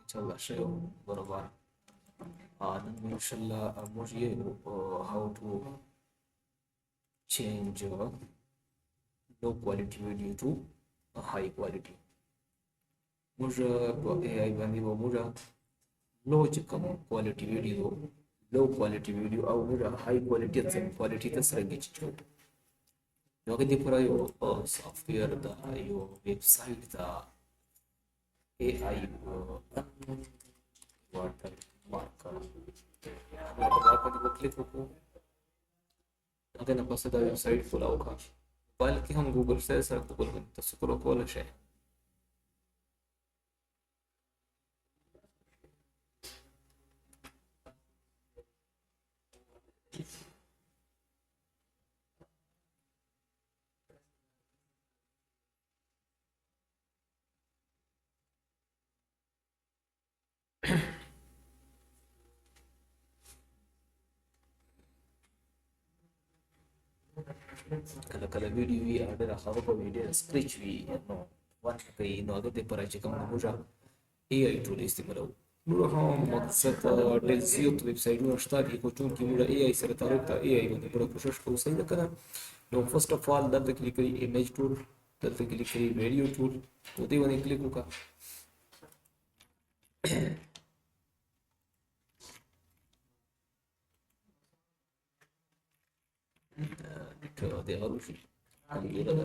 चल रहा बरोबर. Then inshallah मुझे how to change low quality video to a high quality. मुझे AI बंदी वो मुझे low quality video low quality video أو मुझे high quality quality تسرق تشوف. لو كنت برايو software دا أيو website دا AI water marker. water marker di click ko अगर नपसंद आए website खोला होगा बल्कि हम गूगल से ऐसा गूगल में तस्करो खोला शे kala kala video vi ada khaba ko video scratch vi no wan kai no ado te para che kam muja AI tool istimalo nuro هم مقصد تلزيو ويب نو اشتاق يكون كي مولا AI سره تعرف تا AI باندې پوره کوشش کوو صحیح ده کنه نو فرست اف آل دلته کلیک کړئ ایمیج ټول دلته کلیک کړئ ویډیو ټول په دې باندې کلیک وکړه دې غلو شي کمزوره ده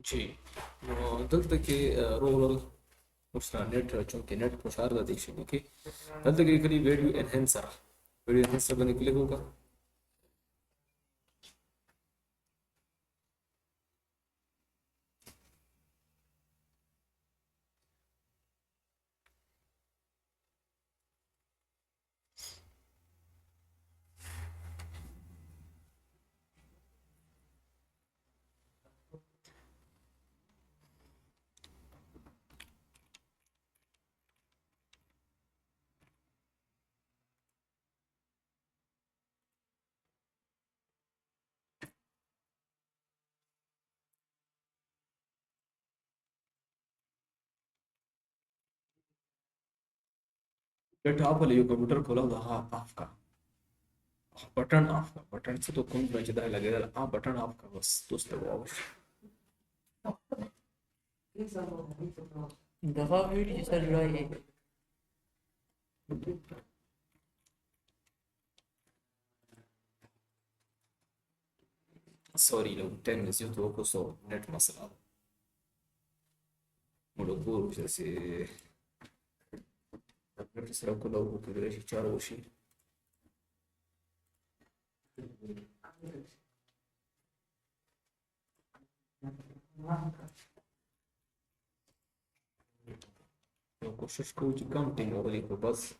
ji دلته کې رول اوسه نت چونکه نت فشار د دې شي کې دلته کې کلی ویډیو انهانسر باندې کلیک وکړه net of वाले computer खोला हुआ हाँ of का button of का button से तो कौन बचता लगेगा हाँ बटन ऑफ का बस दोस्त वो दफा वीडियो चल रहा है سوري لو تم نسيت وقصه نت مسألة مدبور جالسي نت سرا كله وكذا شيء شارو شيء कोशिश को कम टिंग वाली को बस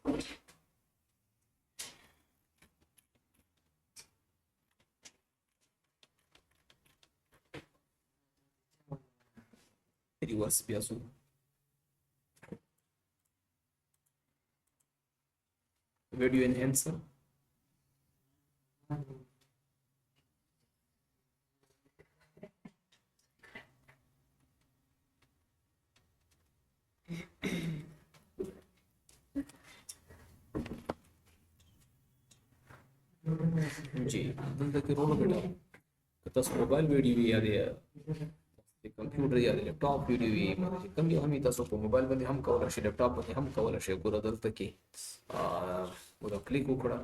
रिवर्स बियासु वीडियो एनहेंसर जी दलता के रोल बेटा कतस मोबाइल वीडियो भी याद है कंप्यूटर या लैपटॉप वीडियो भी मतलब कम जो हम तसो को मोबाइल में हम कवल शे लैपटॉप में हम कवल शे पूरा दलता के पूरा क्लिक वकड़ा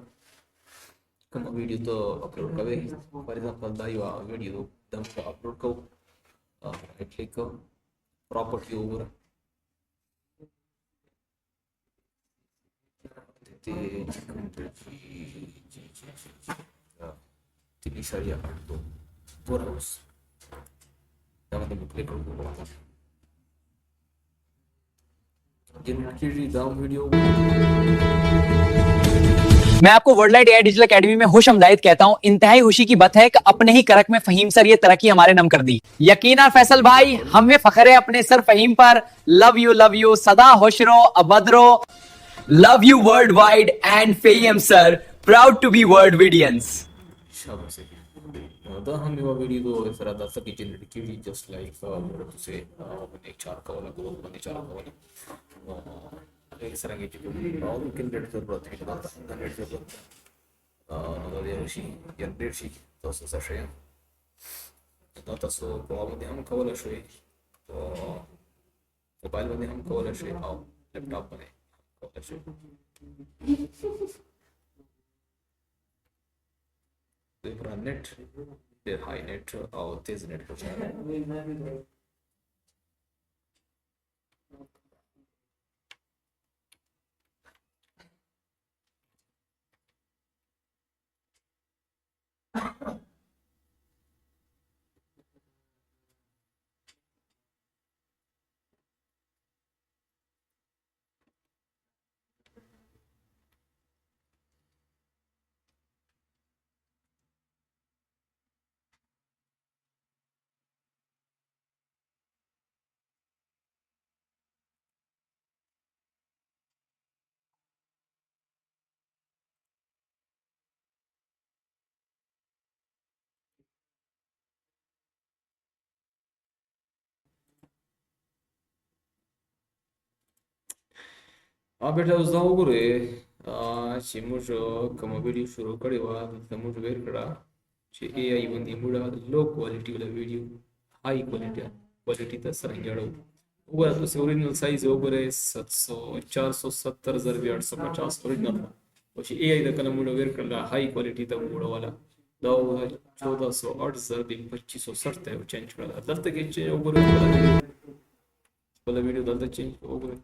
कम वीडियो तो अपलोड कवे फॉर एग्जांपल दा यो वीडियो दम को अपलोड को क्लिक को property over ti li sharia ardo Warehouse. Dama da click करो जनरेट कीजिए दाम वीडियो। मैं आपको world light AI digital academy में खुश आमदीद कहता हूं। इंतहाई खुशी की बात है कि अपने ही करक में फहीम सर ये तरक्की हमारे नाम कर दी। यकीनन फैसल भाई, हमें फख्र है अपने सर फहीम पर। लव यू सदा खुश रहो, अबद रहो। Love you world wide and Faheem sir proud to be world विडियंस। शाबाश है। दा हम ये वीडियो तो इस तरह दा सकी जनरेट कीजिए जस्ट लाइक तो से एक चार का वाला ग्रुप बने चार का वाला एक तरह के जो और कैंडिडेट जरूरत है तो कैंडिडेट जरूरत नगद याशी जनरेट शी तो से शय तो तसो प्रॉब्लम दे हम कवल शय तो मोबाइल में हम कवल शय और लैपटॉप में कवल शय तो नेट देर हाई नेट और तेज नेट हो जाए। बेटा उस दाव करे चिमुज कमबीडी शुरू करे वा तमुज वेर करा चे एआई बंदी मुड़ा लो क्वालिटी वाला वीडियो हाई क्वालिटी ता सरंजाड़ो ऊपर तो से ओरिजिनल साइज ऊपर 700 470 850 ओरिजिनल था और चे एआई दा कला मुड़ा वेर करा हाई क्वालिटी ता मुड़ा वाला दाव 1400 8000 2560 है चेंज करा दल तक चेंज ऊपर वाला वीडियो दल तक चेंज ऊपर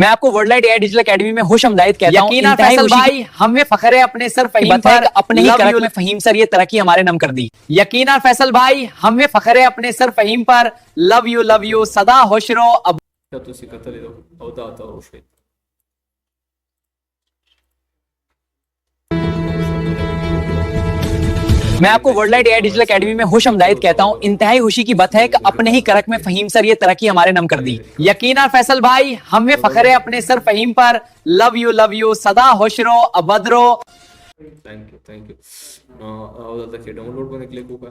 मैं आपको world light AI digital academy में खुश आमदीद कहता हूं। यकीनन फैसल भाई, हमें फख्र है अपने सर फहीम पर। अपने ही करक में फहीम सर ये तरक्की हमारे नाम कर दी। यकीनन फैसल भाई, हमें फख्र है अपने सर फहीम पर। लव यू सदा खुश रहो। तुसी कतले दो औदा आता उशे मैं आपको world light AI digital academy में खुश आमदीद कहता हूं। इंतहाई खुशी की बात है कि अपने ही करक में फहीम सर ये तरक्की हमारे नाम कर दी। यकीनन फैसल भाई, हमें फख्र है अपने सर फहीम पर। लव यू सदा खुश रहो, अबद रहो। थैंक यू औदा तक डाउनलोड करने के लिए होगा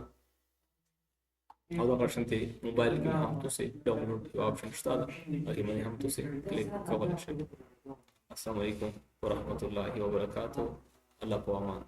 औदा वर्जन थे मोबाइल के हम तो से डाउनलोड ऑप्शन स्टार आगे मैंने हम तो से क्लिक कवर अस्सलाम वालेकुम व रहमतुल्लाहि व बरकातहू। अल्लाह को अमान।